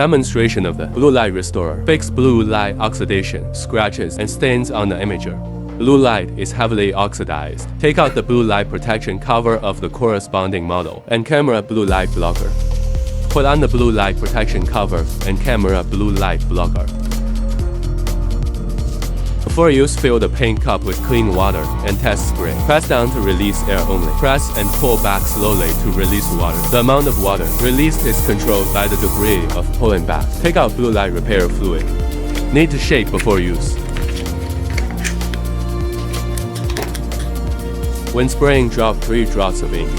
Demonstration of the blue light restorer. Fix blue light oxidation, scratches, and stains on the imager. Blue light is heavily oxidized. Take out the blue light protection cover of the corresponding model and camera blue light blocker. Put on the blue light protection cover and camera blue light blocker. Before use, fill the paint cup with clean water and test spray. Press down to release air only. Press and pull back slowly to release water. The amount of water released is controlled by the degree of pulling back. Take out blue light repair fluid. Need to shake before use. When spraying, drop 3 drops of ink.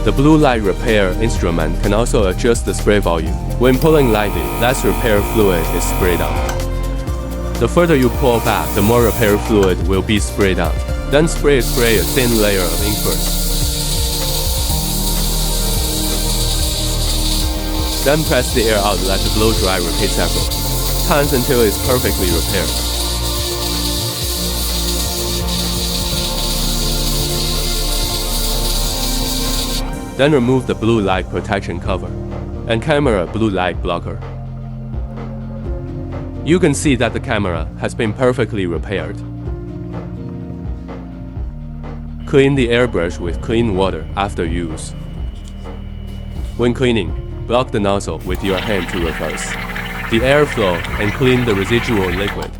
The blue light repair instrument can also adjust the spray volume. When pulling lightly, less repair fluid is sprayed out. The further you pull back, the more repair fluid will be sprayed out. Then spray a thin layer of ink first. Then press the air out, let the blow dry, repeat several times until it's perfectly repaired. Then remove the blue light protection cover and camera blue light blocker. You can see that the camera has been perfectly repaired. Clean the airbrush with clean water after use. When cleaning, block the nozzle with your hand to reverse the airflow and clean the residual liquid.